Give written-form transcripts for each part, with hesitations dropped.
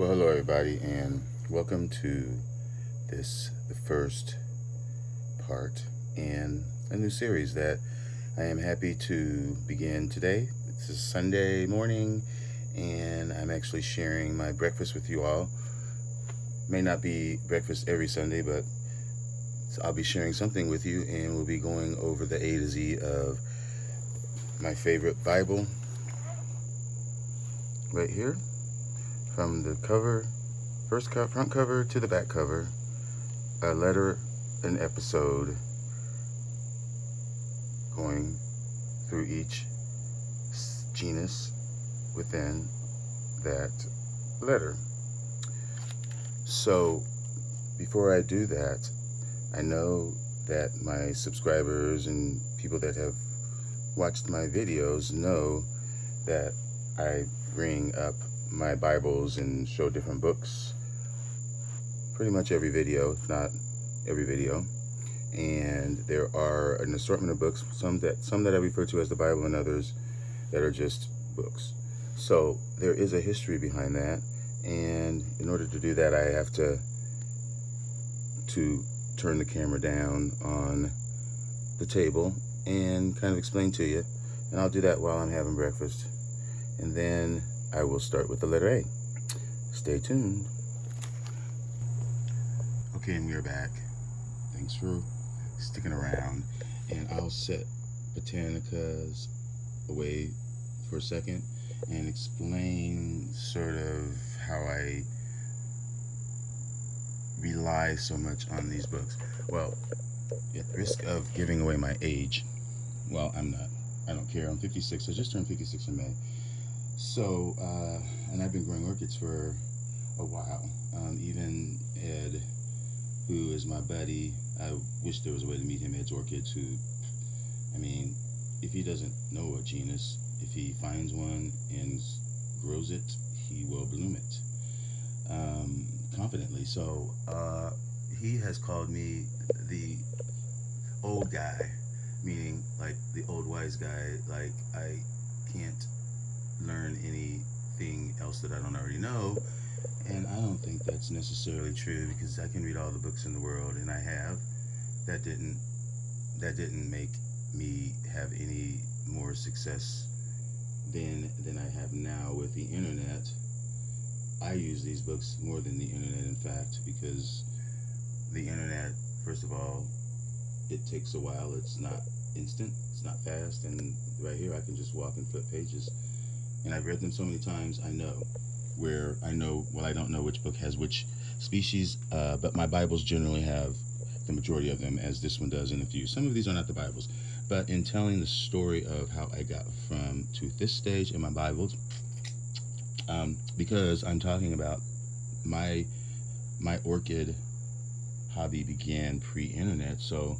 Well, hello everybody, and welcome to the first part in a new series that I am happy to begin today. This is Sunday morning, and I'm actually sharing my breakfast with you all. May not be breakfast every Sunday, but I'll be sharing something with you, and we'll be going over the A to Z of my favorite Bible right here, from the cover, front cover to the back cover, a letter, an episode, going through each genus within that letter. So before I do that, I know that my subscribers and people that have watched my videos know that I bring up my Bibles and show different books pretty much every video, if not every video. And there are an assortment of books, some that I refer to as the Bible, and others that are just books. So there is a history behind that, and in order to do that, I have to turn the camera down on the table and kind of explain to you, and I'll do that while I'm having breakfast, and then I will start with the letter A. Stay tuned. Okay, and we are back. Thanks for sticking around, and I'll set Botanica'S away for a second and explain sort of how I rely so much on these books. Well, at risk of giving away my age, well, I'm not. I don't care. I'm 56. I just turned 56 in May. So, and I've been growing orchids for a while. Even Ed, who is my buddy, I wish there was a way to meet him. Ed's Orchids, who, I mean, if he doesn't know a genus, if he finds one and grows it, he will bloom it confidently. So he has called me the old guy, meaning like the old wise guy. Like I can't learn anything else that I don't already know, and I don't think that's necessarily true, because I can read all the books in the world, and I have. That didn't make me have any more success than I have now with the internet. I use these books more than the internet, in fact, because the internet, first of all, it takes a while. It's not instant, it's not fast, and right here I can just walk and flip pages. And I've read them so many times, I know where I don't know which book has which species, but my Bibles generally have the majority of them, as this one does, and a few. Some of these are not the Bibles, but in telling the story of how I got to this stage in my Bibles, because I'm talking about my orchid hobby began pre-internet. So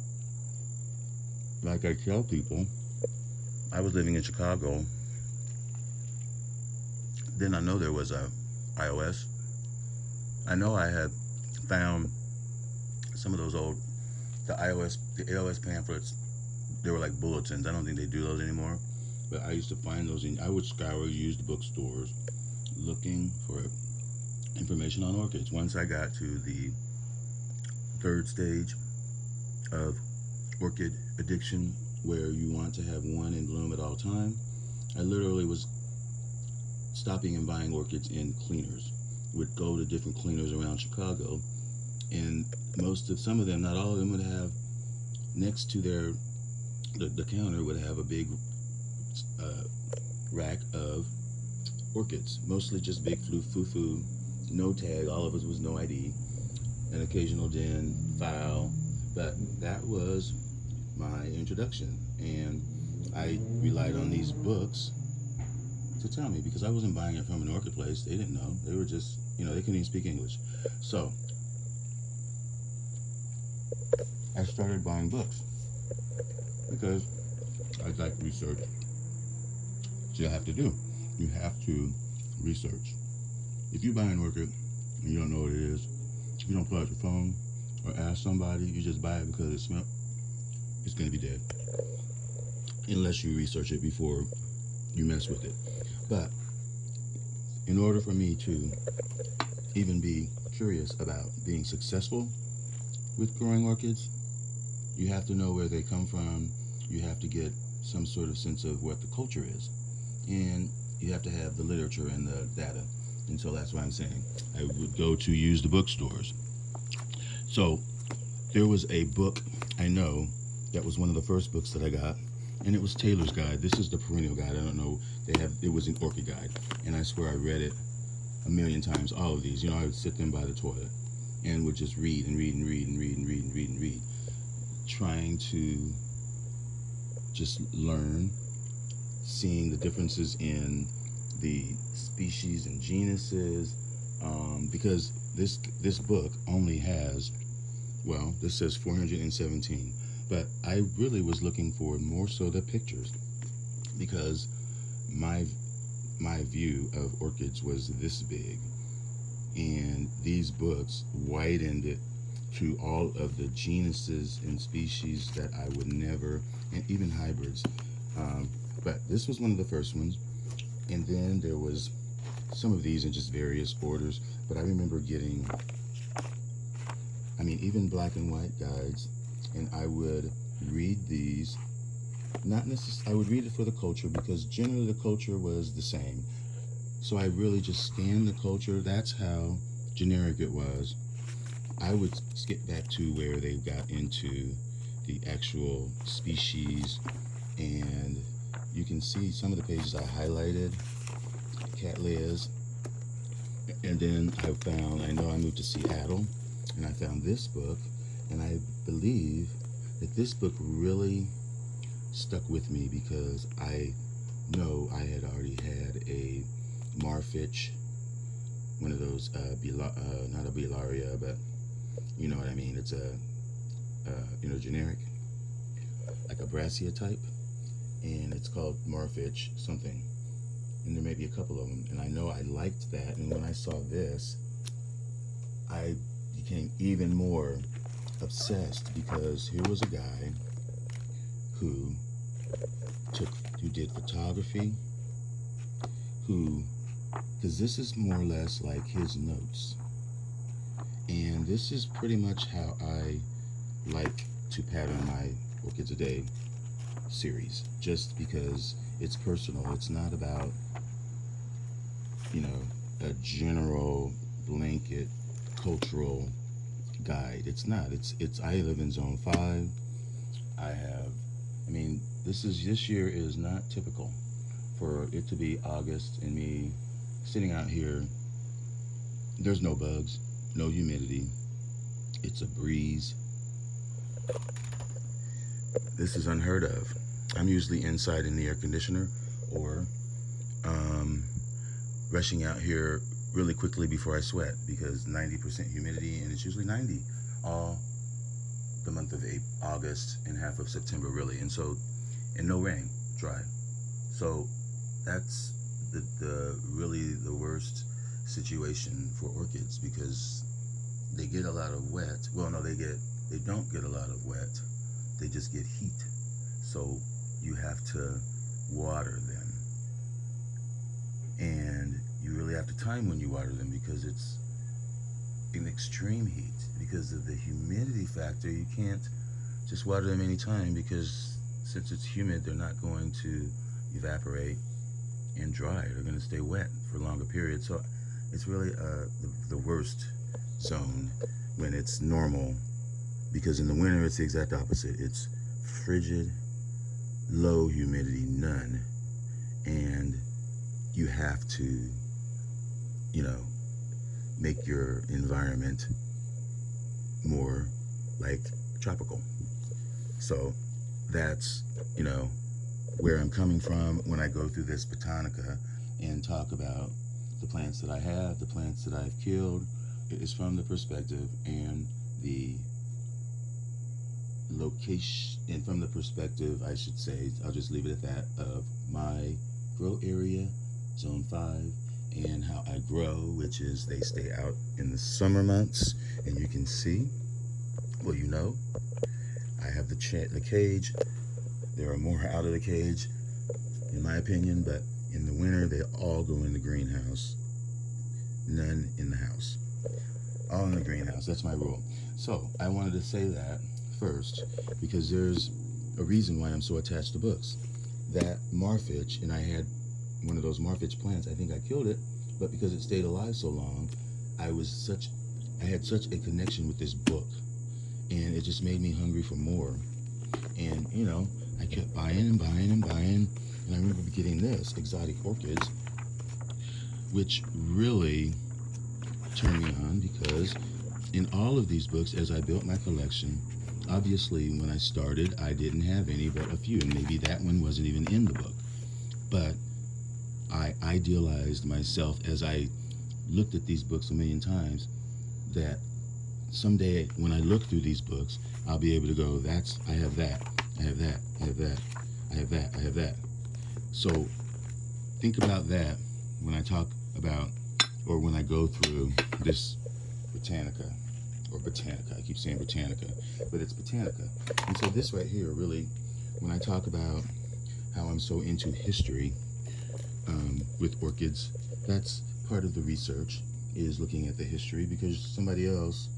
like I tell people, I was living in Chicago. Then I know there was a iOS. I know I had found some of those the AOS pamphlets. They were like bulletins. I don't think they do those anymore, but I used to find those, and I would scour used bookstores looking for information on orchids. Once I got to the third stage of orchid addiction, where you want to have one in bloom at all time, I literally was stopping and buying orchids in cleaners. Would go to different cleaners around Chicago, and some of them, not all of them, would have next to the counter would have a big rack of orchids, mostly just big foo-foo, no tag, all of it was no ID, an occasional den, file, but that was my introduction, and I relied on these books to tell me, because I wasn't buying it from an orchid place. They didn't know. They were just, they couldn't even speak English. So I started buying books because I like research. So you have to do. You have to research. If you buy an orchid and you don't know what it is, if you don't pull out your phone or ask somebody, you just buy it because it smells, it's going to be dead. Unless you research it before you mess with it. But in order for me to even be curious about being successful with growing orchids, you have to know where they come from. You have to get some sort of sense of what the culture is. And you have to have the literature and the data. And so that's why I'm saying I would go to use the bookstores. So there was a book I know that was one of the first books that I got, and it was Taylor's Guide. This is the perennial guide. I don't know. It was an orchid guide, and I swear I read it a million times. All of these, I would sit them by the toilet and would just read and read and read and read and read and read and read, trying to just learn, seeing the differences in the species and genuses, because this book only has, well, this says 417, but I really was looking for more so the pictures, because my view of orchids was this big, and these books widened it to all of the genuses and species that I would never, and even hybrids. But this was one of the first ones, and then there was some of these in just various orders. But I remember getting, even black and white guides, and I would read these. Not necessarily, I would read it for the culture, because generally the culture was the same. So I really just scanned the culture. That's how generic it was. I would skip back to where they got into the actual species, and you can see some of the pages I highlighted, Cattleyas, and then I moved to Seattle, and I found this book, and I believe that this book really stuck with me, because I know I had already had a Marfitch, one of those, not a Bellaria, but you know what I mean. It's a generic, like a Brassia type, and it's called Marfitch something. And there may be a couple of them, and I know I liked that. And when I saw this, I became even more obsessed, because here was a guy who did photography, because this is more or less like his notes. And this is pretty much how I like to pattern my Orchids a Day series, just because it's personal. It's not about, a general blanket cultural guide. It's not. It's I live in zone 5. This year is not typical for it to be August and me sitting out here. There's no bugs, no humidity. It's a breeze. This is unheard of. I'm usually inside in the air conditioner, or rushing out here really quickly before I sweat, because 90% humidity, and it's usually 90 all the month of August and half of September, really. And no rain, dry. So that's the really the worst situation for orchids, because they get a lot of wet. Well, no, they don't get a lot of wet. They just get heat. So you have to water them, and you really have to time when you water them, because it's in extreme heat. Because of the humidity factor, you can't just water them anytime, because since it's humid, they're not going to evaporate and dry. They're going to stay wet for longer periods. So it's really the worst zone when it's normal, because in the winter it's the exact opposite. It's frigid, low humidity, none, and you have to make your environment more like tropical. So that's where I'm coming from when I go through this Botanica and talk about the plants that I have, the plants that I've killed. It is from the perspective and the location, and from the perspective, I should say, I'll just leave it at that, of my grow area, zone 5, and how I grow, which is they stay out in the summer months. And you can see, well, I have the cage. There are more out of the cage, in my opinion, but in the winter they all go in the greenhouse. none in the house. All in the greenhouse. That's my rule. So I wanted to say that first because there's a reason why I'm so attached to books. That marfitch, and I had one of those marfitch plants. I think I killed it, but because it stayed alive so long, I had such a connection with this book, and it just made me hungry for more. And you know, I kept buying and buying and buying, and I remember getting this exotic orchids, which really turned me on because in all of these books, as I built my collection, obviously when I started, I didn't have any but a few, and maybe that one wasn't even in the book. But I idealized myself as I looked at these books a million times, that someday when I look through these books, I'll be able to go, I have that, I have that, I have that, I have that, I have that. So think about that when I talk about, or when I go through this Botanica, or Botanica, I keep saying Botanica, but it's Botanica. And so this right here, really, when I talk about how I'm so into history with orchids, that's part of the research, is looking at the history, because somebody else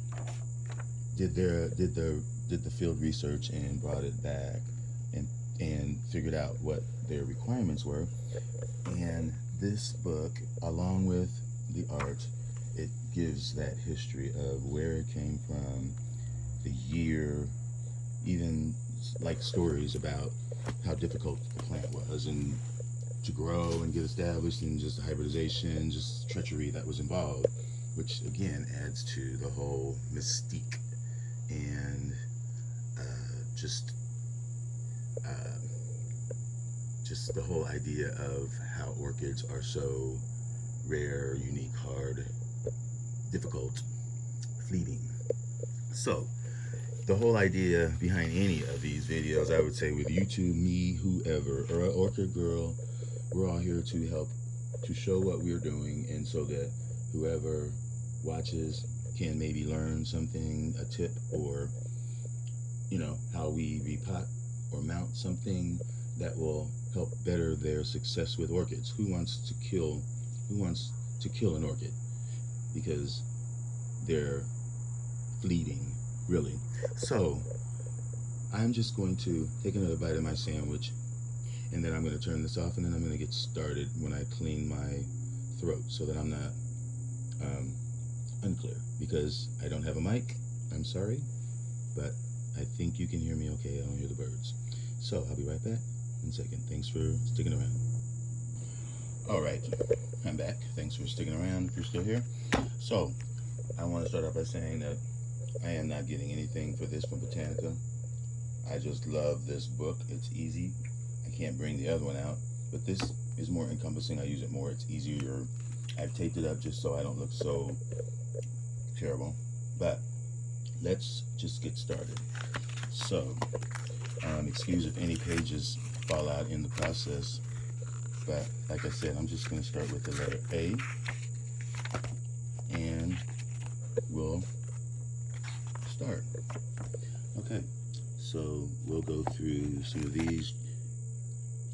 did the field research and brought it back and figured out what their requirements were. And this book, along with the art, it gives that history of where it came from, the year, even like stories about how difficult the plant was and to grow and get established, and just the hybridization, just treachery that was involved, which again adds to the whole mystique and just the whole idea of how orchids are so rare, unique, hard, difficult, fleeting. So the whole idea behind any of these videos, I would say, with YouTube, me, whoever, or an orchid girl, we're all here to help to show what we're doing, and so that whoever watches can maybe learn something, a tip, or you know, how we repot or mount something that will help better their success with orchids. Who wants to kill an orchid because they're fleeting, really? So I'm just going to take another bite of my sandwich, and then I'm going to turn this off, and then I'm going to get started when I clean my throat, so that I'm not unclear, because I don't have a mic. I'm sorry, but I think you can hear me okay. I don't hear the birds. So I'll be right back in a second. Thanks for sticking around. All right, I'm back. Thanks for sticking around if you're still here. So I want to start off by saying that I am not getting anything for this from Botanica. I just love this book. It's easy. I can't bring the other one out, but this is more encompassing. I use it more. It's easier. I've taped it up just so I don't look so terrible. But let's just get started. So excuse if any pages fall out in the process, but like I said, I'm just going to start with the letter A, and we'll start. Okay, so we'll go through some of these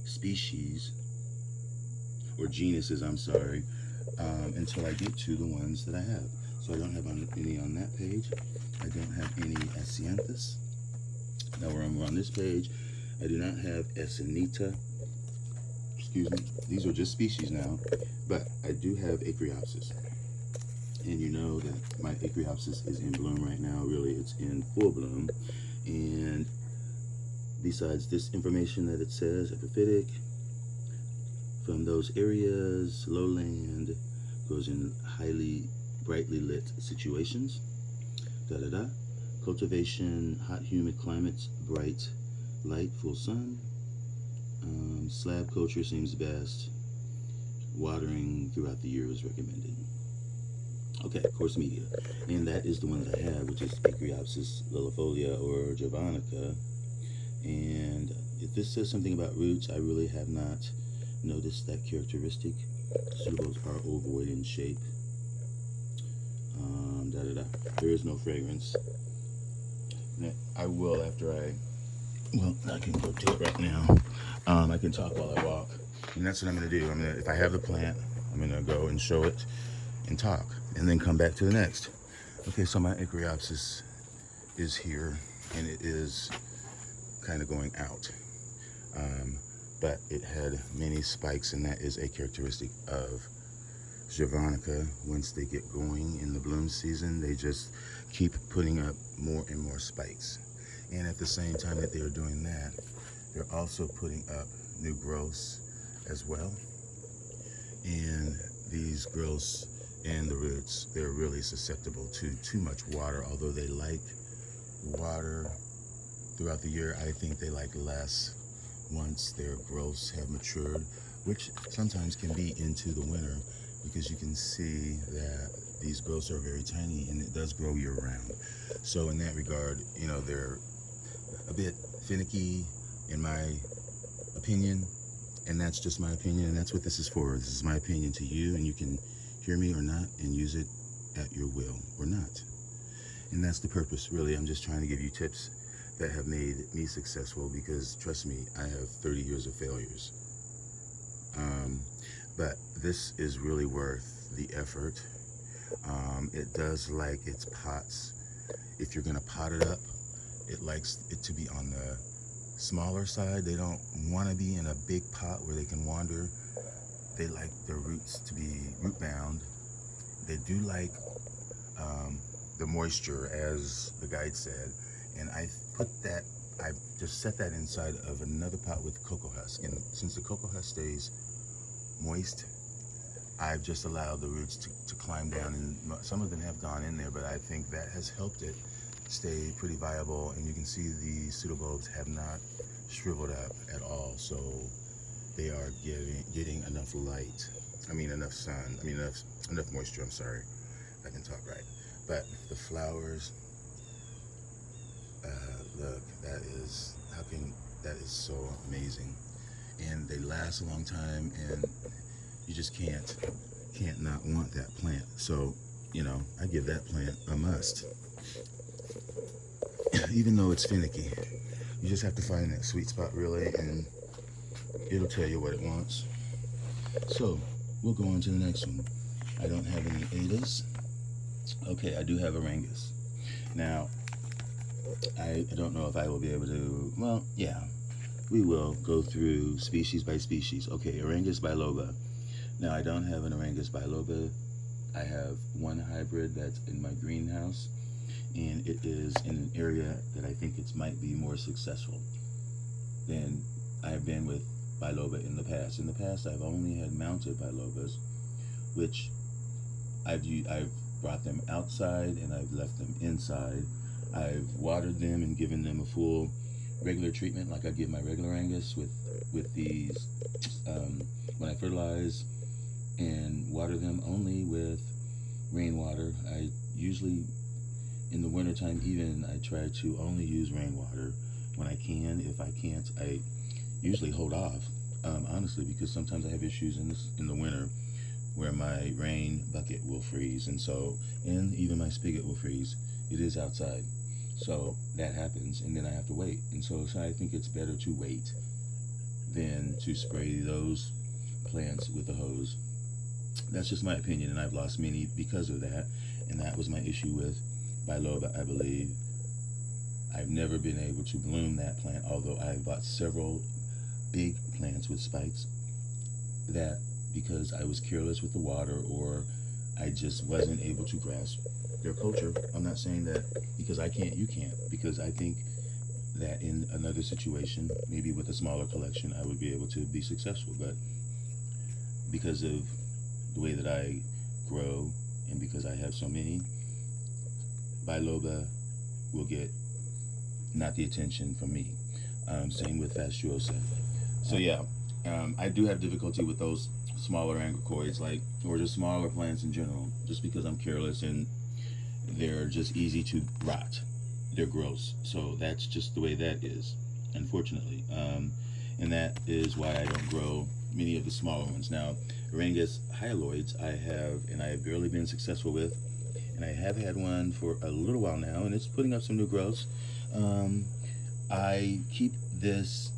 species, or genuses, I'm sorry, until I get to the ones that I have. So I don't have any on that page. I don't have any Asianthus. Now we're on this page. I do not have Esinita. Excuse me. These are just species now, but I do have Ecreopsis. And you know that my Ecreopsis is in bloom right now. Really, it's in full bloom. And besides this information that it says, epiphytic, from those areas, lowland, goes in highly brightly lit situations. Cultivation, hot, humid climates, bright light, full sun. Slab culture seems best. Watering throughout the year is recommended. Okay, course media. And that is the one that I have, which is Ecreopsis lilifolia, or Javanica. And if this says something about roots, I really have not noticed that characteristic. Pseudos are ovoid in shape. There is no fragrance. I will after I can go to it right now. I can talk while I walk, and that's what I'm gonna do. If I have the plant, I'm gonna go and show it, and talk and then come back to the next. Okay, so my Ecreopsis is here and it is kind of going out. But it had many spikes, and that is a characteristic of Javanica. Once they get going in the bloom season, they just keep putting up more and more spikes. And at the same time that they're doing that, they're also putting up new growths as well. And these growths and the roots, they're really susceptible to too much water. Although they like water throughout the year, I think they like less once their growths have matured, which sometimes can be into the winter, because you can see that these growths are very tiny and it does grow year round. So in that regard, you know, they're a bit finicky in my opinion, and that's just my opinion, and that's what this is for. This is my opinion to you, and you can hear me or not and use it at your will or not. And that's the purpose, really. I'm just trying to give you tips that have made me successful, because trust me, I have 30 years of failures. But this is really worth the effort. It does like its pots. If you're gonna pot it up, it likes it to be on the smaller side. They don't want to be in a big pot where they can wander. They like their roots to be root bound. They do like the moisture, as the guide said. And I just set that inside of another pot with cocoa husk. And since the cocoa husk stays moist, I've just allowed the roots to climb down, and some of them have gone in there, but I think that has helped it stay pretty viable. And you can see the pseudobulbs have not shriveled up at all, so they are getting enough light. Enough sun. Enough moisture. I'm sorry, if I can talk right. But the flowers, look, that is so amazing, and they last a long time, and you just can't not want that plant. So, you know, I give that plant a must. Even though it's finicky, you just have to find that sweet spot, really, and it'll tell you what it wants. So we'll go on to the next one. I don't have any Adas. Okay, I do have Arangus. Now, I don't know if I will be able to, well, yeah, we will go through species by species. Okay, Arangus biloba. Now, I don't have an Arangus biloba. I have one hybrid that's in my greenhouse, and it is in an area that I think it might be more successful than I've been with biloba in the past. In the past, I've only had mounted bilobas, which I've brought them outside and I've left them inside. I've watered them and given them a full regular treatment, like I give my regular Angus with these when I fertilize and water them only with rainwater. I usually, in the wintertime even, I try to only use rainwater when I can. If I can't, I usually hold off, honestly, because sometimes I have issues in the winter where my rain bucket will freeze, and even my spigot will freeze. It is outside, so that happens, and then I have to wait. And so I think it's better to wait than to spray those plants with a hose. That's just my opinion, and I've lost many because of that, and that was my issue with biloba, I believe. I've never been able to bloom that plant, although I've bought several big plants with spikes that, because I was careless with the water, or I just wasn't able to grasp their culture. I'm not saying that because I can't, you can't, because I think that in another situation, maybe with a smaller collection, I would be able to be successful. But because of the way that I grow, and because I have so many, biloba will get not the attention from me. Same with fastuosa. So yeah, I do have difficulty with those smaller angracoids, or just smaller plants in general, just because I'm careless and they're just easy to rot. They're gross. So that's just the way that is, unfortunately. And that is why I don't grow many of the smaller ones. Now, Arangus hyaloids I have barely been successful with, and I have had one for a little while now, and it's putting up some new growths. I keep this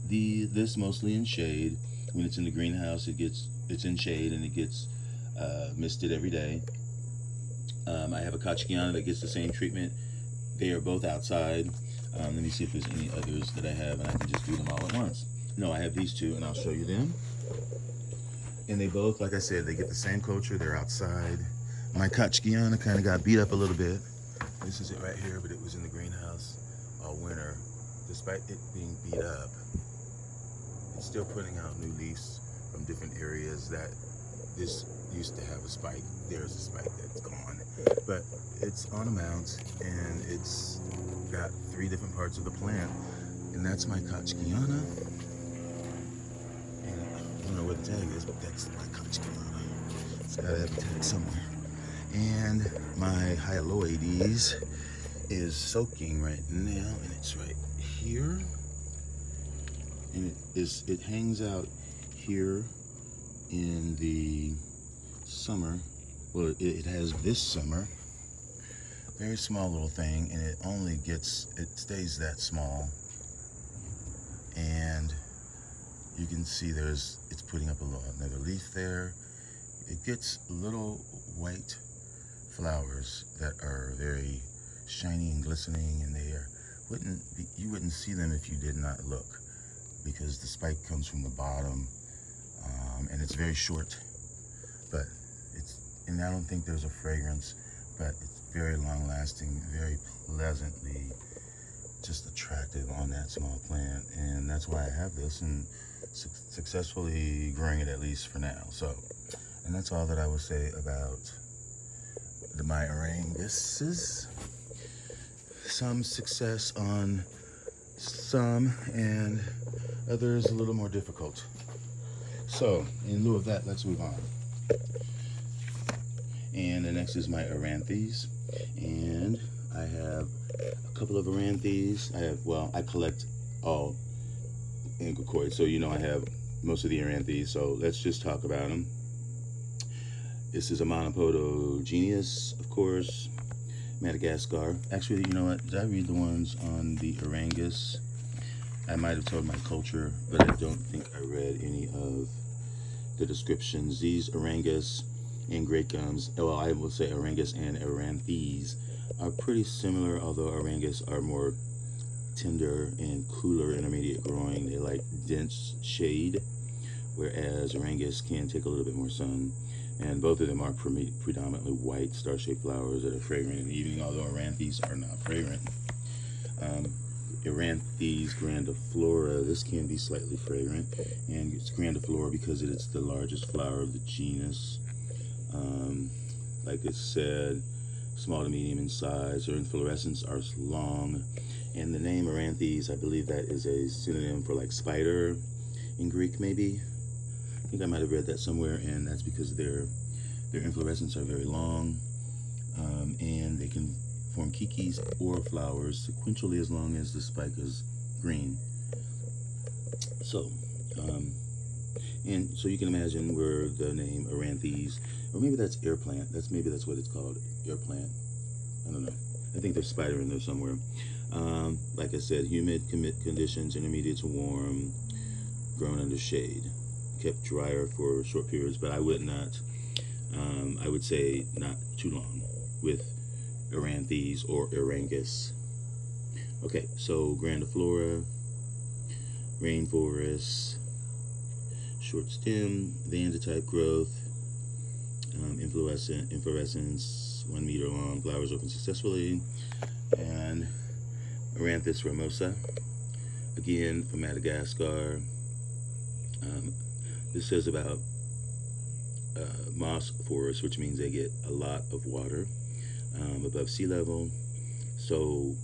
mostly in shade. When it's in the greenhouse, it's in shade and it gets misted every day. I have a Kachikiana that gets the same treatment. They are both outside. Let me see if there's any others that I have, and I can just do them all at once. No, I have these two, and I'll show you them. And they both, like I said, they get the same culture. They're outside. My Kachikiana kind of got beat up a little bit. This is it right here, but it was in the greenhouse all winter. Despite it being beat up, it's still putting out new leaves from different areas that this used to have a spike. There's a spike that's gone. But it's on a mount, and it's got 3 different parts of the plant. And that's my Kachikiana. And I don't know where the tag is, but that's my Kachikiana. It's gotta have a tag somewhere. And my Hyaloides is soaking right now, and it's right here. And it hangs out here in the summer. Well, it has this summer. Very small little thing, and it stays that small. And you can see it's putting up another leaf there. It gets little white flowers that are very shiny and glistening, and you wouldn't see them if you did not look, because the spike comes from the bottom, and it's very short, and I don't think there's a fragrance, but it's very long lasting, very pleasantly just attractive on that small plant, and that's why I have this and successfully growing it, at least for now. So, and that's all that I would say about my Aranguses. Some success on some, and others a little more difficult. So, in lieu of that, let's move on. And the next is my Aranthes, and I have a couple of Aranthes. I collect all Engracum, so I have most of the Aranthes, so let's just talk about them. This is a Monopod genus, of course, Madagascar. Actually, you know what? Did I read the ones on the Arangus? I might have told my culture, but I don't think I read any of the descriptions. These Arangus Engracums, well, I will say Arangus and Aranthes are pretty similar, although Arangus are more tender and cooler, intermediate growing. They like dense shade, whereas Arangus can take a little bit more sun. And both of them are predominantly white star-shaped flowers that are fragrant in the evening, although Aranthes are not fragrant. Aranthes grandiflora, this can be slightly fragrant, and it's grandiflora because it's the largest flower of the genus. Like it said, small to medium in size. Their inflorescence are long, and the name Aranthes, I believe that is a synonym for like spider in Greek, maybe. I think I might have read that somewhere, and that's because their inflorescence are very long, and they can form kikis or flowers sequentially as long as the spike is green. So, and so you can imagine where the name Aranthes, or maybe that's air plant. Maybe that's what it's called, air plant. I don't know. I think there's spider in there somewhere. Like I said, humid conditions, intermediate to warm, grown under shade, kept drier for short periods, but I would not. I would say not too long with Aranthes or Arangus. Okay, so grandiflora, rainforest, short stem, Vanda type growth, inflorescence 1 meter long, flowers open successfully, and Aranthus ramosa, again from Madagascar. This says about moss forest, which means they get a lot of water above sea level, so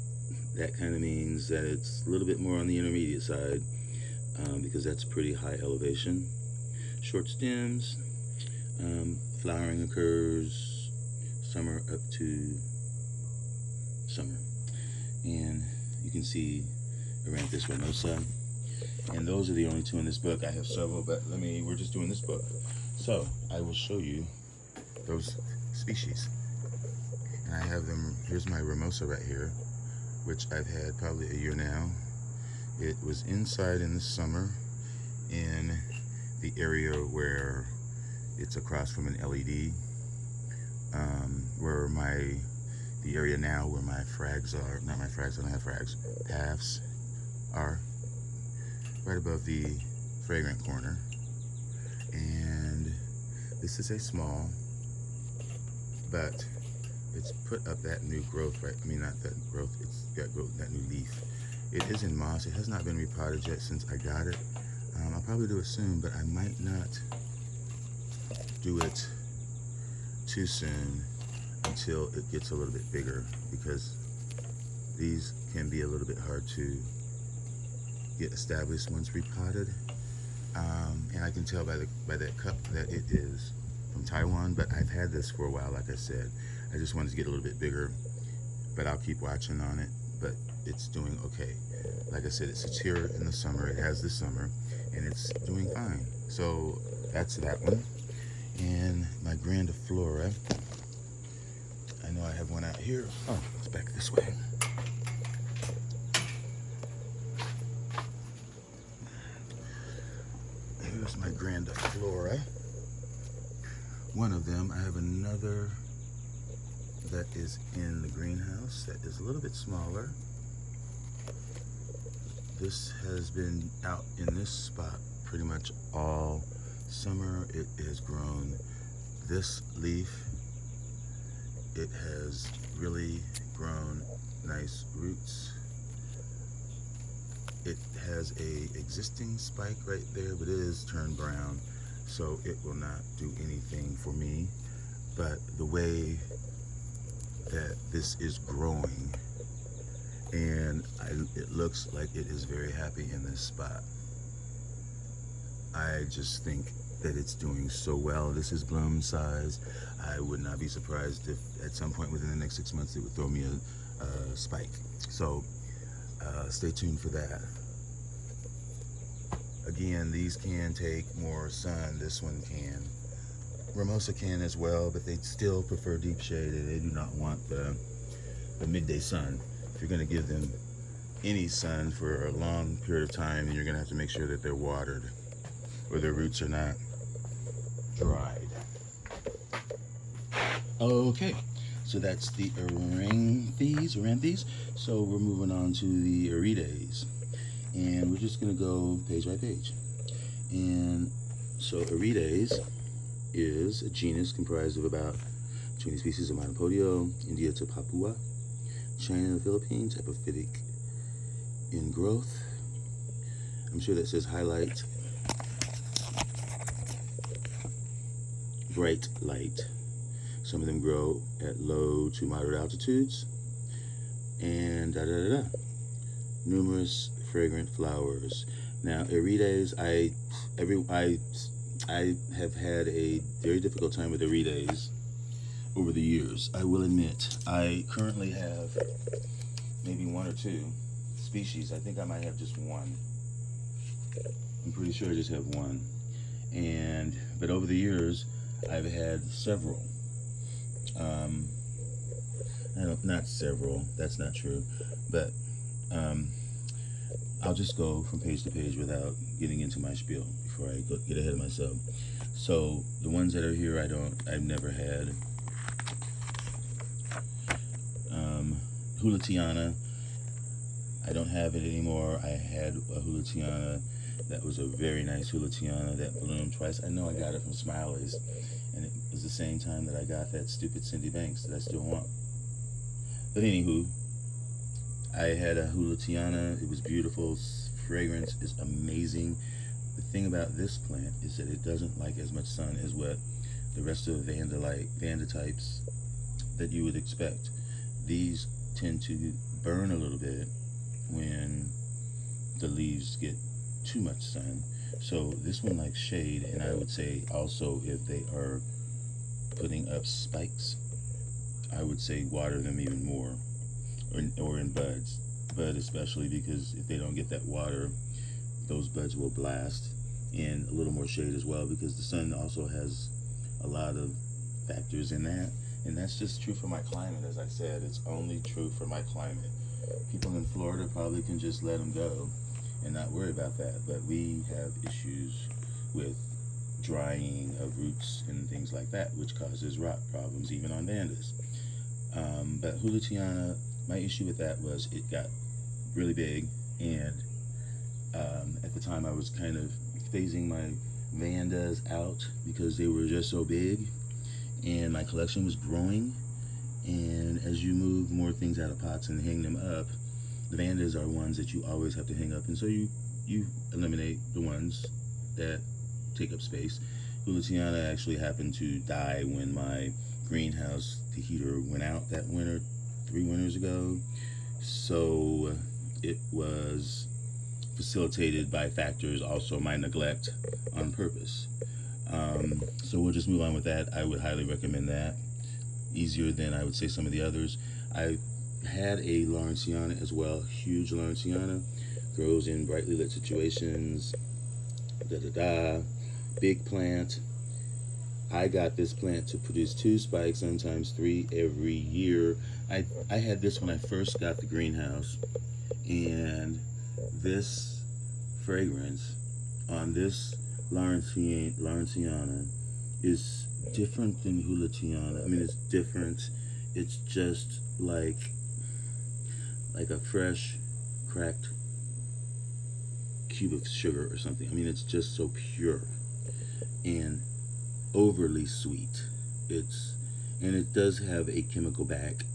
that kind of means that it's a little bit more on the intermediate side, because that's pretty high elevation. Short stems, flowering occurs summer up to summer, and you can see Aranthus ramosa. And those are the only two in this book. I have several, but we're just doing this book. So I will show you those species. And I have them, here's my ramosa right here, which I've had probably a year now. It was inside in the summer in the area where it's across from an LED, where the area now where my frags are, not my frags, I don't have frags, paths are, right above the fragrant corner. And this is a small, but it's put up that new growth, right? I mean, not that growth, it's got growth, that new leaf. It is in moss. It has not been repotted yet since I got it. I'll probably do it soon, but I might not do it too soon until it gets a little bit bigger, because these can be a little bit hard to get established once repotted. And I can tell by that cup that it is from Taiwan, but I've had this for a while, like I said. I just wanted to get a little bit bigger, but I'll keep watching on it. But it's doing okay. Like I said, it sits here in the summer. It has this summer, and it's doing fine. So that's that one. And my grandiflora, I know I have one out here. Oh, it's back this way. Here's my grandiflora. One of them. I have another that is in the greenhouse that is a little bit smaller. This has been out in this spot pretty much all summer. It has grown this leaf. It has really grown nice roots. It has a existing spike right there, but it is turned brown, so it will not do anything for me. But the way that this is growing, and it looks like it is very happy in this spot. I just think that it's doing so well. This is bloom size. I would not be surprised if at some point within the next 6 months it would throw me a spike. So stay tuned for that. Again, these can take more sun. This one can. Mimosa can as well, but they still prefer deep shade. They do not want the midday sun. If you're going to give them any sun for a long period of time, then you're going to have to make sure that they're watered or their roots are not dried. Okay, so that's the Eranthes. So we're moving on to the Erides, and we're just going to go page by page. And so Erides is a genus comprised of about 20 species of Monopodio, India to Papua, China and the Philippines, epiphytic in growth. I'm sure that says highlight, bright light. Some of them grow at low to moderate altitudes, and numerous fragrant flowers. Now, Erides, I have had a very difficult time with Erides over the years. I will admit, I currently have maybe one or two species. I think I might have just one. I'm pretty sure I just have one. But over the years, I've had several. Not several, that's not true. But I'll just go from page to page without getting into my spiel before I get ahead of myself. So the ones that are here, I've never had. Hulatiana, I don't have it anymore. I had a Hulatiana that was a very nice Hulatiana that bloomed twice. I know I got it from Smiley's, and it was the same time that I got that stupid Cindy Banks that I still want. But anywho, I had a Hulatiana. It was beautiful. Fragrance is amazing. The thing about this plant is that it doesn't like as much sun as what the rest of the Vanda types that you would expect. These tend to burn a little bit when the leaves get too much sun. So this one likes shade, and I would say also if they are putting up spikes, I would say water them even more, or in buds. Bud especially, because if they don't get that water, those buds will blast. And a little more shade as well, because the sun also has a lot of factors in that. And that's just true for my climate. As I said, it's only true for my climate. People in Florida probably can just let them go and not worry about that. But we have issues with drying of roots and things like that, which causes rot problems even on Vandas. But Hulutiana, my issue with that was it got really big, and at the time I was kind of phasing my Vandas out because they were just so big, and my collection was growing. And as you move more things out of pots and hang them up, the Vandas are ones that you always have to hang up, and so you eliminate the ones that take up space. Hulutiana actually happened to die when my greenhouse, the heater, went out that winter, 3 winters ago. So it was facilitated by factors, also my neglect on purpose. So we'll just move on with that. I would highly recommend that. Easier than I would say some of the others. I had a Lawrenciana as well, huge Lawrenciana, grows in brightly lit situations, big plant. I got this plant to produce 2 spikes, sometimes 3 every year. I had this when I first got the greenhouse, and this fragrance on this Lawrenciana is different than Hulutiana. I mean, it's different. It's just like a fresh cracked cube of sugar or something. I mean, it's just so pure and overly sweet. And it does have a chemical back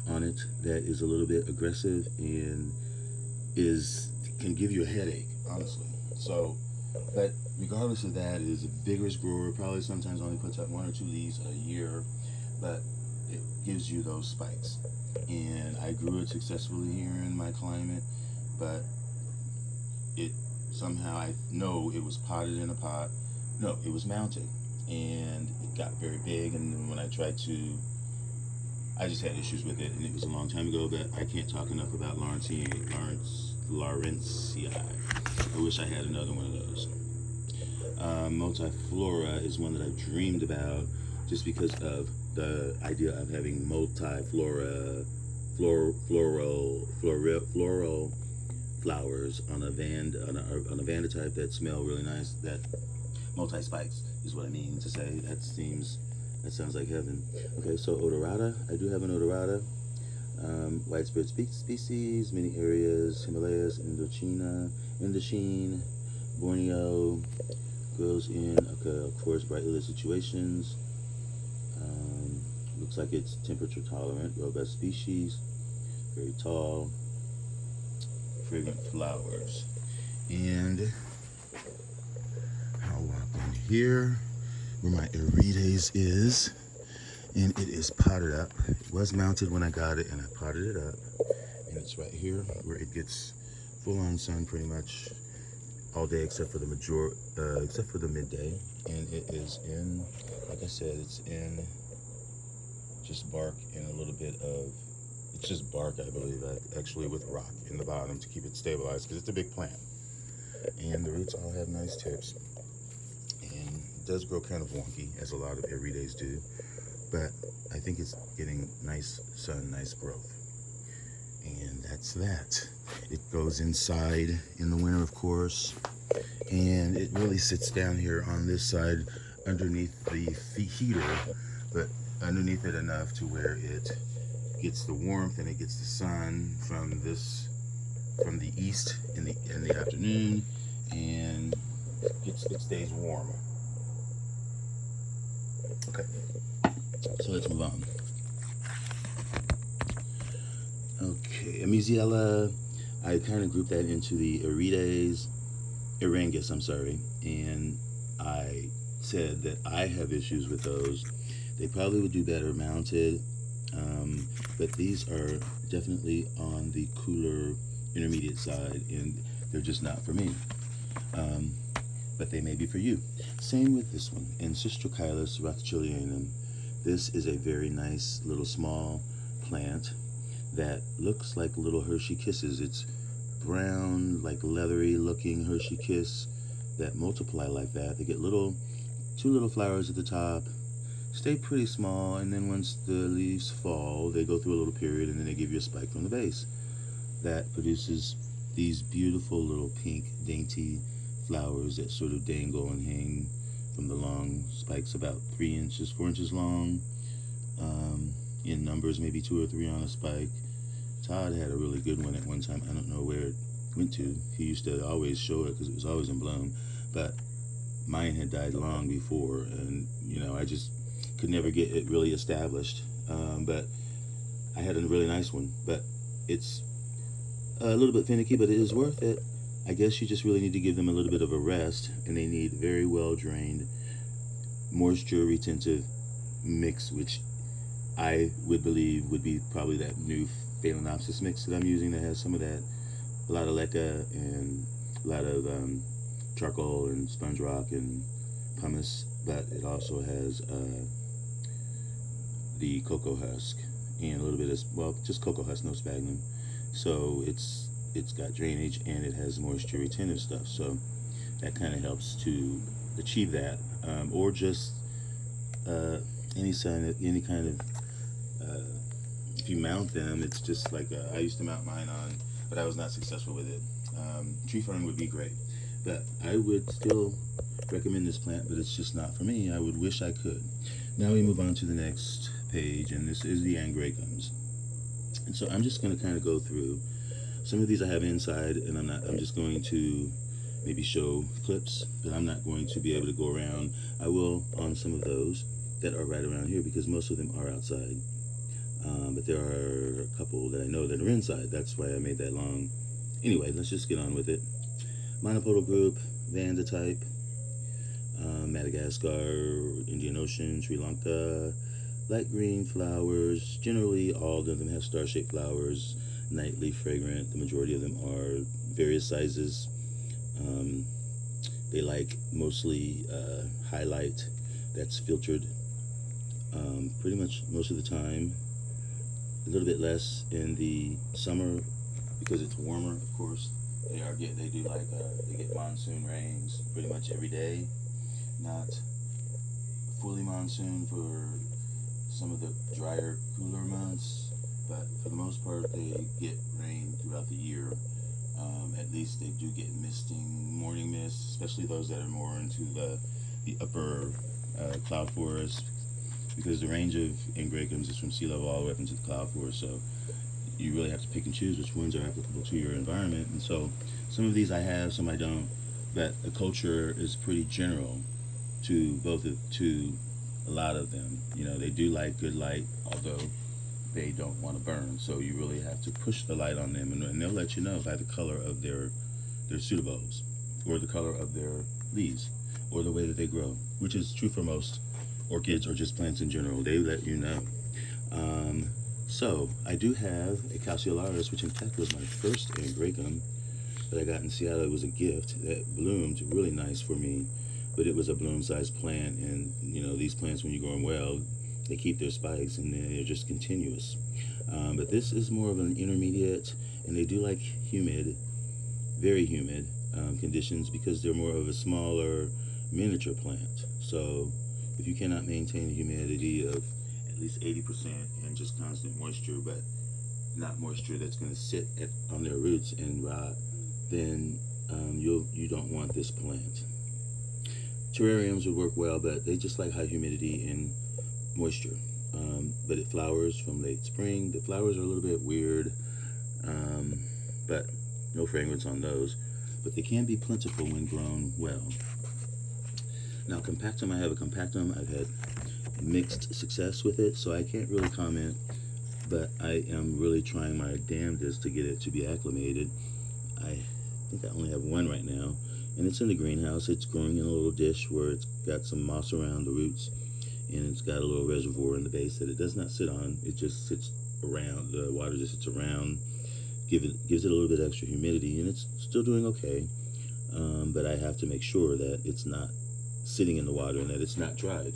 on it that is a little bit aggressive and can give you a headache, honestly. So, but regardless of that, it is a vigorous grower. Probably sometimes only puts out 1 or 2 leaves a year, but it gives you those spikes. And I grew it successfully here in my climate, but it somehow, I know it was potted in a pot. No, it was mounted, and it got very big. And then when I tried to, I just had issues with it, and it was a long time ago. But I can't talk enough about Lawrencii. I wish I had another one of those. Multiflora is one that I've dreamed about, just because of the idea of having multiflora, floral flowers on a Vanda type that smell really nice. That multi spikes is what I mean to say. That sounds like heaven. Okay, so odorata. I do have an odorata. Widespread species, many areas: Himalayas, Indochine, Borneo. Grows in, of course, brightly lit situations. Looks like it's temperature tolerant, robust species, very tall, fragrant flowers. And I'll walk in here where my Irides is, and it is potted up. It was mounted when I got it, and I potted it up, and it's right here where it gets full-on sun pretty much all day except for the midday. And it is in, like I said, it's in just bark and a little bit of, it's just bark, I believe, actually, with rock in the bottom to keep it stabilized, because it's a big plant. And the roots all have nice tips, and it does grow kind of wonky, as a lot of Irides do, but I think it's getting nice sun, nice growth. And that's that. It goes inside in the winter, of course, and it really sits down here on this side underneath the heater, but underneath it enough to where it gets the warmth and it gets the sun from the east in the afternoon, and it stays warm. Okay, so let's move on. Okay, Amiziella, I kind of grouped that into the Erangus, and I said that I have issues with those. They probably would do better mounted, but these are definitely on the cooler intermediate side, and they're just not for me. But they may be for you. Same with this one, Encistrocylus rothschildianum. This is a very nice little small plant that looks like little Hershey Kisses. It's brown, like leathery looking Hershey Kiss that multiply like that. They get 2 little flowers at the top, stay pretty small, and then once the leaves fall, they go through a little period, and then they give you a spike from the base that produces these beautiful little pink dainty flowers that sort of dangle and hang from the long spikes, about 3 inches, 4 inches long. In numbers, maybe 2 or 3 on a spike. Todd had a really good one at one time. I don't know where it went to. He used to always show it because it was always in bloom, but mine had died long before, and I just could never get it really established. But I had a really nice one, but it's a little bit finicky, but it is worth it. I guess you just really need to give them a little bit of a rest, and they need very well drained, moisture retentive mix, which I would believe would be probably that new Phalaenopsis mix that I'm using that has some of that, a lot of leca and a lot of charcoal and sponge rock and pumice, but it also has the cocoa husk and a little bit of, well, just cocoa husk, no sphagnum. So it's got drainage and it has moisture retentive stuff, so that kind of helps to achieve that. Or just any kind of if you mount them, it's just like I used to mount mine on, but I was not successful with it. Tree fern would be great, but I would still recommend this plant, but it's just not for me. I would wish I could. Now we move on to the next page, and this is the Engracums. And so I'm just going to kind of go through some of these I have inside, and I'm just going to maybe show clips, but I'm not going to be able to go around. I will on some of those that are right around here because most of them are outside. But there are a couple that I know that are inside. That's why I made that long. Anyway, let's just get on with it. Monopodal group, Vanda type, Madagascar, Indian Ocean, Sri Lanka, light green flowers. Generally, all of them have star-shaped flowers, nightly fragrant. The majority of them are various sizes. They like mostly highlight that's filtered pretty much most of the time. A little bit less in the summer because it's warmer, of course. They do like they get monsoon rains pretty much every day. Not fully monsoon for some of the drier, cooler months, but for the most part they get rain throughout the year. At least they do get misting, morning mist, especially those that are more into the upper cloud forest, because the range of Engracums is from sea level all the way up into the cloud forest, so you really have to pick and choose which ones are applicable to your environment. And so some of these I have, some I don't, but the culture is pretty general to a lot of them. They do like good light, although they don't want to burn, so you really have to push the light on them, and they'll let you know by the color of their pseudobulbs, or the color of their leaves, or the way that they grow, which is true for most orchids or just plants in general. They let you know. So I do have a calceolaris, which in fact was my first Engracum that I got in Seattle. It was a gift that bloomed really nice for me, but it was a bloom-sized plant, and these plants, when you grow them well, they keep their spikes and they're just continuous. But this is more of an intermediate, and they do like humid, very humid conditions because they're more of a smaller miniature plant. So if you cannot maintain a humidity of at least 80% and just constant moisture, but not moisture that's going to sit on their roots and rot, then you don't want this plant. Terrariums would work well, but they just like high humidity and moisture. But it flowers from late spring. The flowers are a little bit weird, but no fragrance on those. But they can be plentiful when grown well. Now, compactum, I have a compactum. I've had mixed success with it, so I can't really comment, but I am really trying my damnedest to get it to be acclimated. I think I only have one right now, and it's in the greenhouse. It's growing in a little dish where it's got some moss around the roots, and it's got a little reservoir in the base that it does not sit on. It just sits around. The water just sits around, gives it a little bit extra humidity, and it's still doing okay. But I have to make sure that it's not sitting in the water and that it's not dried.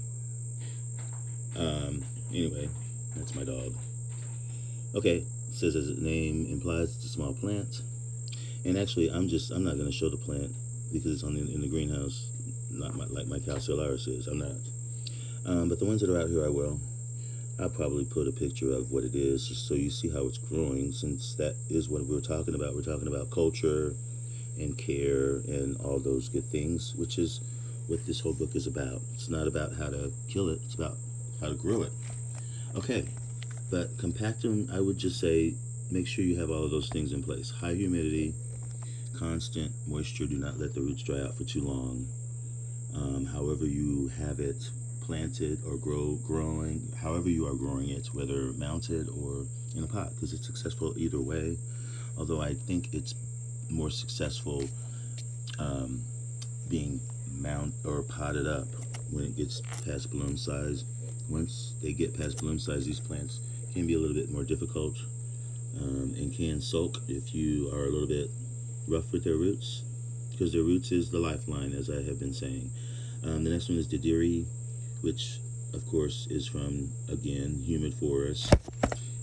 Anyway, that's my dog. Okay, it says as its name implies, it's a small plant. And actually, I'm not going to show the plant because it's in the greenhouse, not like my calceolaris is. I'm not. But the ones that are out here, I will. I'll probably put a picture of what it is just so you see how it's growing, since that is what we're talking about. We're talking about culture and care and all those good things, which is what this whole book is about. It's not about how to kill it, it's about how to grow it. Okay, but compactum, I would just say, make sure you have all of those things in place. High humidity, constant moisture, do not let the roots dry out for too long. However you have it planted or growing, however you are growing it, whether mounted or in a pot, because it's successful either way. Although I think it's more successful being mounted or potted up when it gets past bloom size. Once they get past bloom size, these plants can be a little bit more difficult and can sulk if you are a little bit rough with their roots, because their roots is the lifeline, as I have been saying. The next one is Didiri, which of course is from, again, humid forests,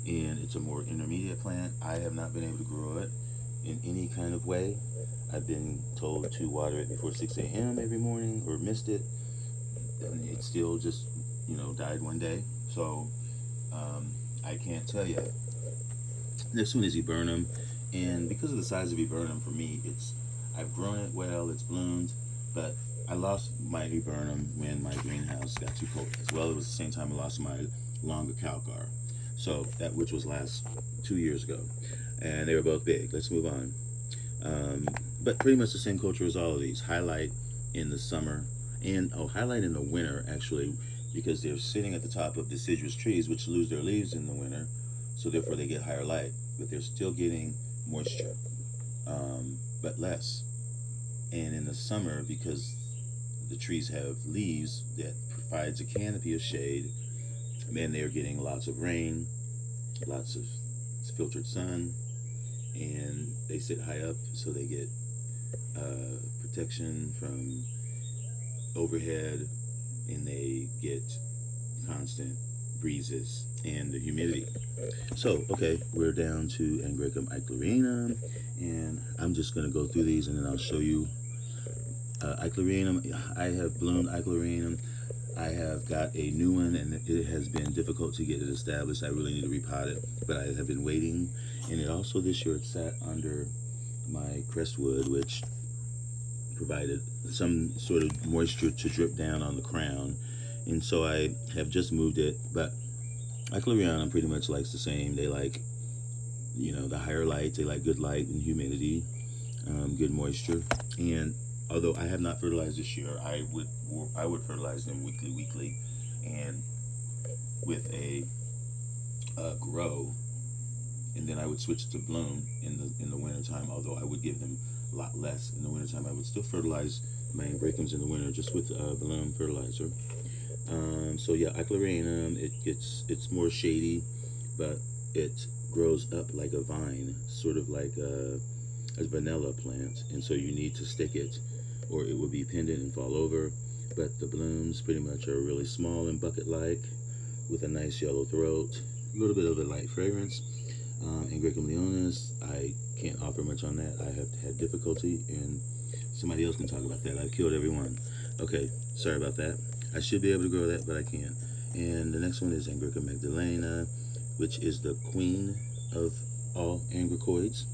and it's a more intermediate plant. I have not been able to grow it in any kind of way. I've been told to water it before 6 a.m. every morning, or missed it, and it still just, died one day. So I can't tell you. Next one is Viburnum, and because of the size of Viburnum, for me, I've grown it well, it's bloomed, but I lost my viburnum when my greenhouse got too cold. As well, it was the same time I lost my longer calcar. So that, which was last 2 years ago, and they were both big. Let's move on. But pretty much the same culture as all of these. Highlight in the summer, and highlight in the winter actually, because they're sitting at the top of deciduous trees, which lose their leaves in the winter, so therefore they get higher light, but they're still getting moisture, but less. And in the summer, because the trees have leaves that provides a canopy of shade, and they're getting lots of rain, lots of filtered sun, and they sit high up, so they get protection from overhead, and they get constant breezes and the humidity. So, okay, we're down to Engracum Eichlerina, and I'm just going to go through these and then I'll show you Eichlerina. I have bloomed Eichlerina. I have got a new one, and it has been difficult to get it established. I really need to repot it, but I have been waiting. And it also, this year, it sat under my crestwood, which provided some sort of moisture to drip down on the crown. And so I have just moved it, but Eichlerina pretty much likes the same. They like, the higher light. They like good light and humidity, good moisture. And although I have not fertilized this year, I would fertilize them weekly, and with a grow, and then I would switch to bloom in the wintertime. Although I would give them a lot less in the wintertime. I would still fertilize my Engracums in the winter just with bloom fertilizer. So yeah, Eichlerina, it's more shady, but it grows up like a vine, sort of like a vanilla plant, and so you need to stick it or it will be pendant and fall over. But the blooms pretty much are really small and bucket-like with a nice yellow throat, a little bit of a light fragrance. Engracum leonis, I can't offer much on that. I have had difficulty, and somebody else can talk about that. I've killed every one. Okay, sorry about that. I should be able to grow that, but I can't. And the next one is Engracum Magdalena, which is the queen of all angracoids.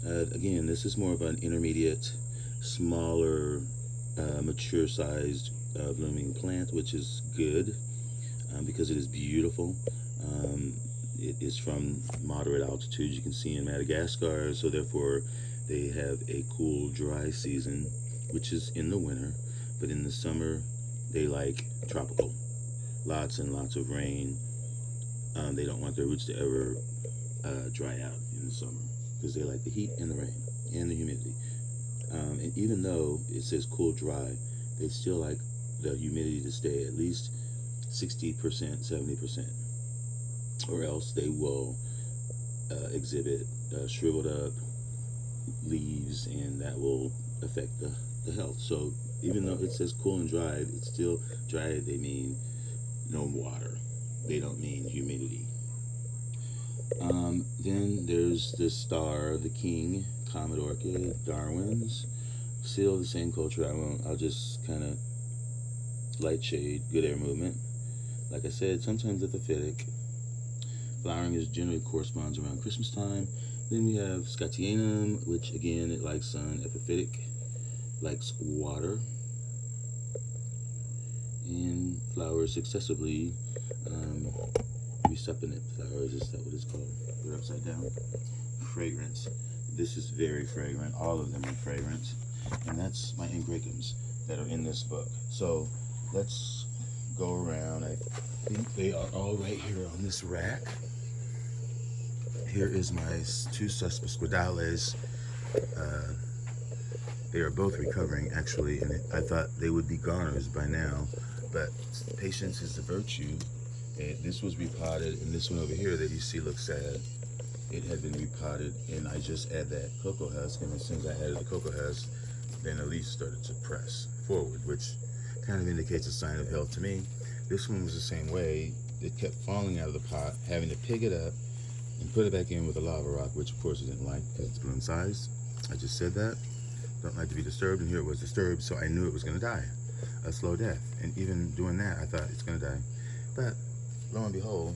Again, this is more of an intermediate, smaller, mature-sized blooming plant, which is good because it is beautiful. It is from moderate altitude, you can see in Madagascar, so therefore they have a cool, dry season, which is in the winter. But in the summer, they like tropical, lots and lots of rain. They don't want their roots to ever dry out in the summer because they like the heat and the rain and the humidity. And even though it says cool, dry, they still like the humidity to stay at least 60%, 70%, or else they will exhibit shriveled up leaves, and that will affect the health. So even though it says cool and dry, it's still dry. They mean no water. They don't mean humidity. Then there's the star, the king, Comet orchid, Darwin's. Still the same culture. I'll just kind of light shade, good air movement. Like I said, sometimes epiphytic. Flowering is generally corresponds around Christmas time. Then we have Scotianum, which again, it likes sun. Epiphytic likes water. and flowers successively. Resuppinant flowers, is that what it's called? They're upside down. Fragrance. This is very fragrant. All of them are fragrant. And that's my Engracums that are in this book. So let's go around. I think they are all right here on this rack. Here is my two Suspasquidales. They are both recovering, actually, and I thought they would be goners by now, but patience is the virtue. This was repotted, and this one over here that you see looks sad. It had been repotted, and I just added that cocoa husk, and as soon as I added the cocoa husk, then the leaves started to press forward, which kind of indicates a sign of health to me. This one was the same way. It kept falling out of the pot, having to pick it up and put it back in with a lava rock, which of course I didn't like because it's balloon sized. I just said that. Don't like to be disturbed, and here it was disturbed, so I knew it was going to die a slow death. And even doing that, I thought it's going to die. But lo and behold,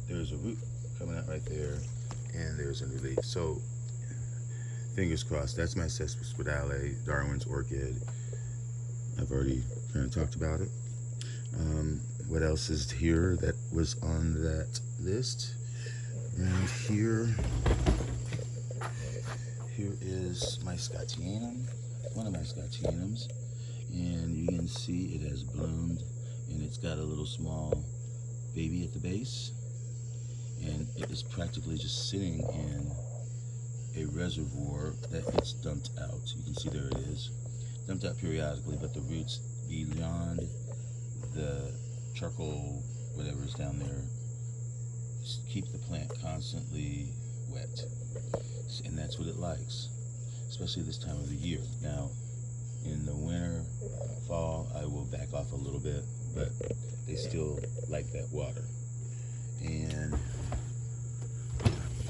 there's a root coming out right there, and there's a new leaf. So fingers crossed. That's my Suspasquidale, Darwin's orchid. I've already kind of talked about it. What else is here that was on that list? Around here is my Scotianum, one of my Scotianums, and you can see it has bloomed, and it's got a little small baby at the base, and it is practically just sitting in a reservoir that gets dumped out. You can see there it is, dumped out periodically, but the roots beyond the charcoal, whatever is down there, keep the plant constantly wet, and that's what it likes, especially this time of the year. Now, in the winter, fall, I will back off a little bit, but they still like that water. And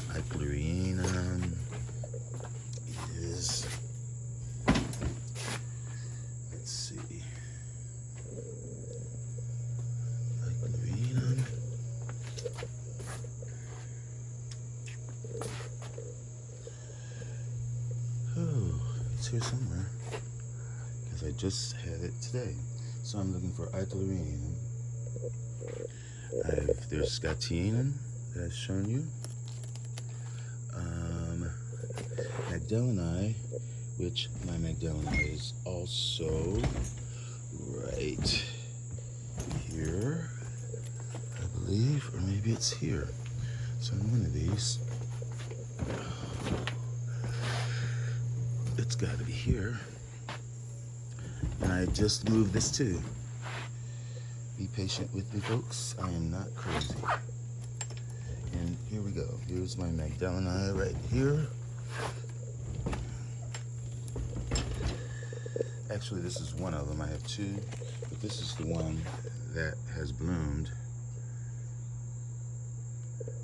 Eichlerina is, let's see, Eichlerina. Oh, it's here somewhere, because I just had it today. So I'm looking for Eichlerina. There's Scotianum that I've shown you. Magdalena, which my Magdalena is also right here, I believe, or maybe it's here. So on one of these, it's got to be here. And I just moved this too. Be patient with me, folks. I am not crazy. And here we go. Here's my Magdalena right here. Actually, this is one of them. I have two, but this is the one that has bloomed.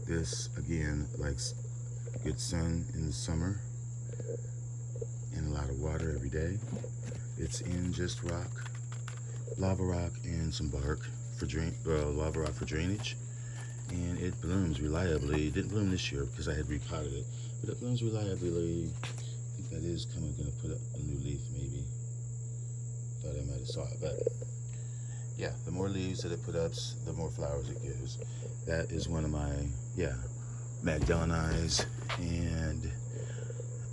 This, again, likes good sun in the summer and a lot of water every day. It's in just rock, lava rock, and some bark for lava rock for drainage. And it blooms reliably. It didn't bloom this year because I had repotted it, but it blooms reliably. I think that is kind of going to put up a new leaf, maybe. Thought I might have saw it, but yeah, the more leaves that it puts up, the more flowers it gives. That is one of my, Magdalena's, and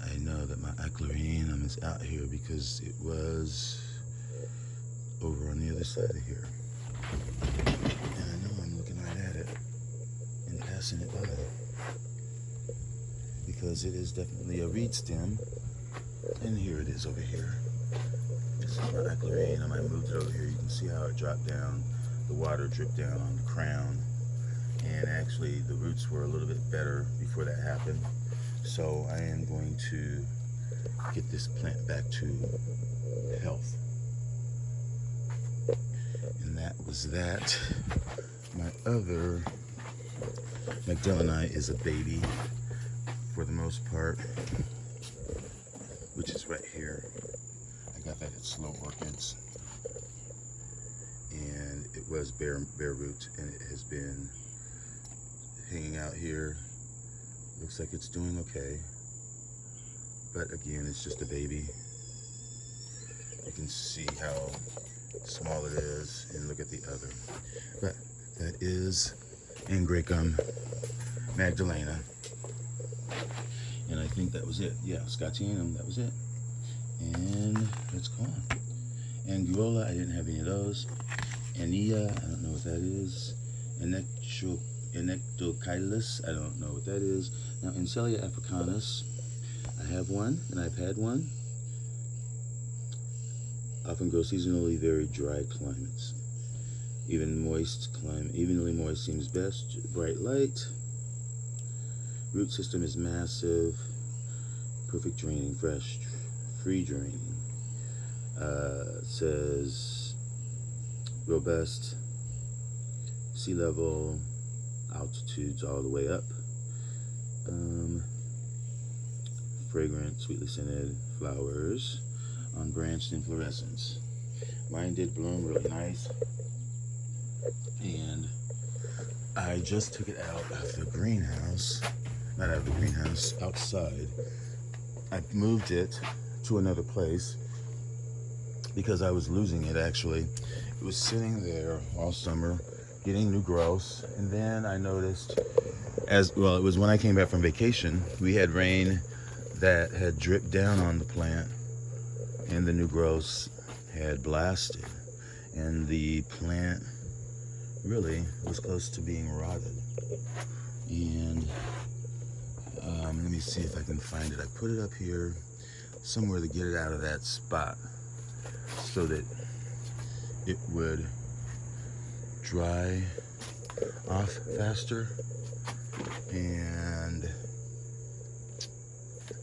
I know that my Eichlerina is out here because it was over on the other side of here. And I know I'm looking right at it and passing it by, because it is definitely a reed stem. And here it is over here. This is my Eichlerina. I moved it over here. You can see how it dropped down. The water dripped down on the crown. And actually the roots were a little bit better before that happened. So I am going to get this plant back to health. And that was that. My other Magdalena is a baby for the most part, which is right here. I got that at Slow Orchids, and it was bare root, and it has been hanging out here. Looks like it's doing okay, but again, it's just a baby. you can see how small it is, and look at the other. But that is Engracum Magdalena, and I think that was it. Yeah, Scottianum, that was it, and it's gone. Anguilla, I didn't have any of those. Ania, I don't know what that is. Enectocylus, I don't know what that is. Now, Encelia africanus, I have one, and I've had one. Often grow seasonally, very dry climates. Evenly moist seems best. Bright light. Root system is massive. Perfect draining, fresh, free draining. It says robust, sea level, altitudes all the way up. Fragrant, sweetly scented flowers on branched inflorescence. Mine did bloom really nice, and I just took it out of the greenhouse, not out of the greenhouse, outside. I moved it to another place because I was losing it. Actually, it was sitting there all summer getting new growth, and then I noticed, it was when I came back from vacation, we had rain that had dripped down on the plant, and the new growth had blasted, and the plant really was close to being rotted. And let me see if I can find it. I put it up here somewhere to get it out of that spot so that it would dry off faster. And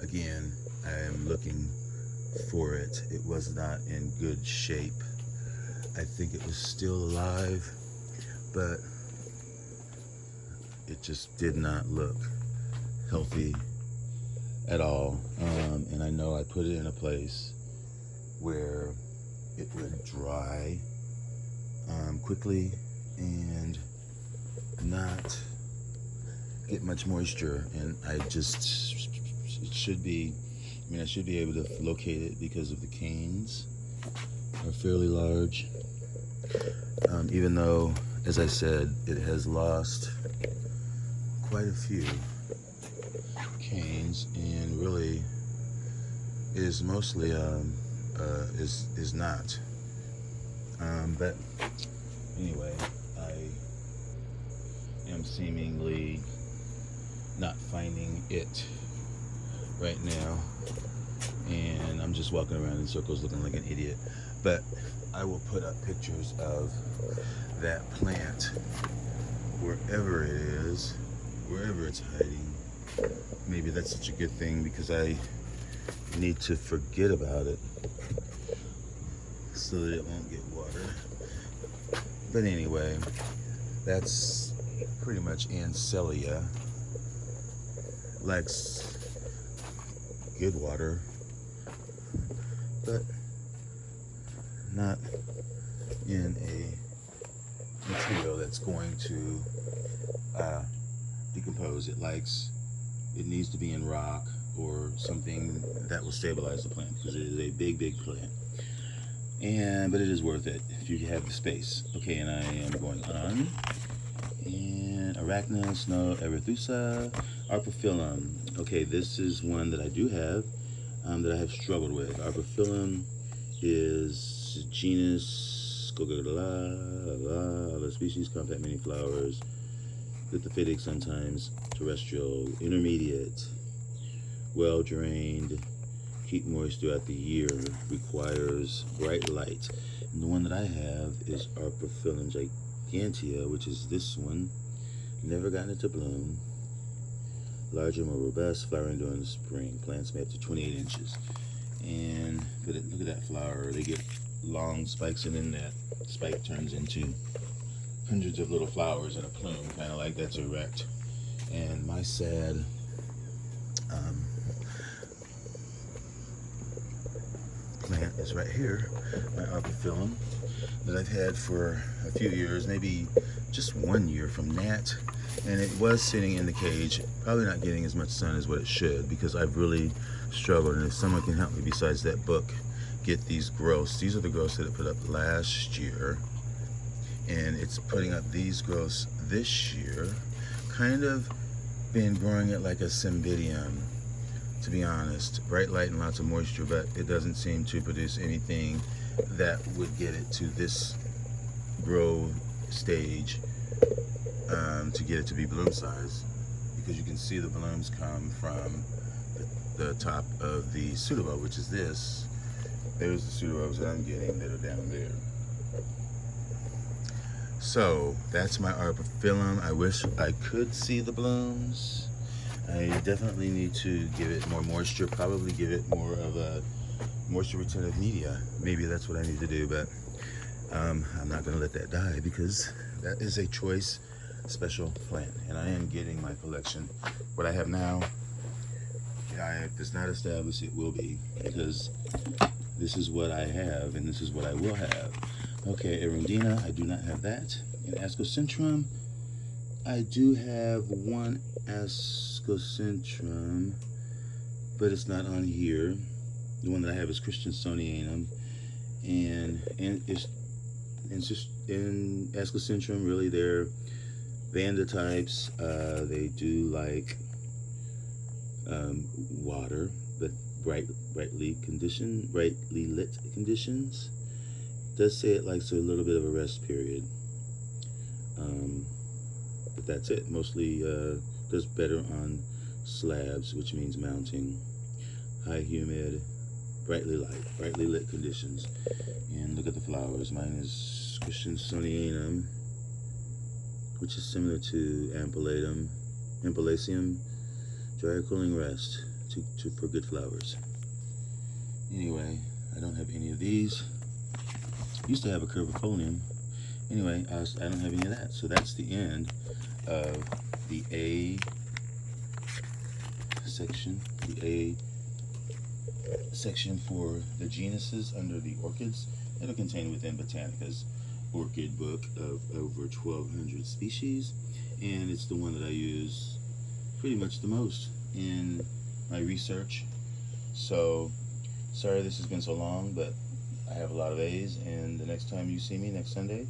again, I am looking for it. It was not in good shape. I think it was still alive, but it just did not look healthy at all. And I know I put it in a place where it would dry quickly and not get much moisture. And I should be able to locate it because of the canes are fairly large. Even though, as I said, it has lost quite a few canes, and really is mostly is not. But anyway, I am seemingly not finding it right now, and I'm just walking around in circles looking like an idiot. But I will put up pictures of that plant wherever it is, wherever it's hiding. Maybe that's such a good thing, because I need to forget about it so that it won't get water. But anyway, that's pretty much Ancelia. Likes good water, but not in a material that's going to decompose. It needs to be in rock or something that will stabilize the plant, because it is a big plant. But it is worth it if you have the space. Okay, and I am going on. And Arachna, Snow, Erathusa, Epiphyllum. Okay, this is one that I do have, that I have struggled with. Epiphyllum is genus, other species, compact many flowers, lithophytic, sometimes terrestrial, intermediate, well drained, keep moist throughout the year, requires bright light. And the one that I have is Epiphyllum gigantea, which is this one. Never gotten it to bloom. Larger, more robust, flowering during the spring. Plants may up to 28 inches. And look at that flower. They get long spikes, and then that spike turns into hundreds of little flowers in a plume, kind of like that's erect. And my sad plant is right here, my Epiphyllum, that I've had for a few years, maybe just 1 year from Nat. And it was sitting in the cage, probably not getting as much sun as what it should, because I've really struggled. And if someone can help me besides that book get these growths. These are the growths that it put up last year, and it's putting up these growths this year. Kind of been growing it like a cymbidium, to be honest. Bright light and lots of moisture, but it doesn't seem to produce anything that would get it to this grow stage, to get it to be bloom size, because you can see the blooms come from the top of the pseudobulb, which is this. There's the pseudobulbs that I'm getting that are down there. So that's my Epiphyllum. I wish I could see the blooms. I definitely need to give it more moisture, probably give it more of a moisture retentive media. Maybe that's what I need to do, but I'm not going to let that die, because that is a choice special plant, and I am getting my collection. What I have now, if it's not established, it will be, because this is what I have and this is what I will have. Okay, Arundina, I do not have that. In Ascocentrum, I do have one Ascocentrum, but it's not on here. The one that I have is Christiansonianum, and it's just in Ascocentrum. Really, they're Vanda types. They do like water, but brightly lit conditions. Does say it likes a little bit of a rest period, but that's it. Mostly does better on slabs, which means mounting, high humid, brightly lit conditions. And look at the flowers. Mine is Christiansonianum, which is similar to Ampillaceum. Dry cooling rest for good flowers. Anyway, I don't have any of these. Used to have a curvifolium. Anyway, I don't have any of that. So that's the end of the A section. The A section for the genuses under the orchids that are contained within Botanica'S Orchid book of over 1,200 species. And it's the one that I use pretty much the most in my research. So sorry this has been so long, but I have a lot of A's, and the next time you see me, next Sunday,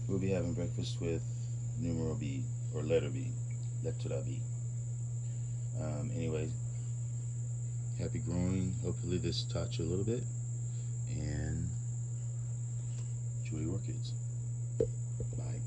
we'll be having breakfast with numeral B, or letter B, lettera B. Anyway, happy growing. Hopefully this taught you a little bit, and enjoy your orchids. Bye.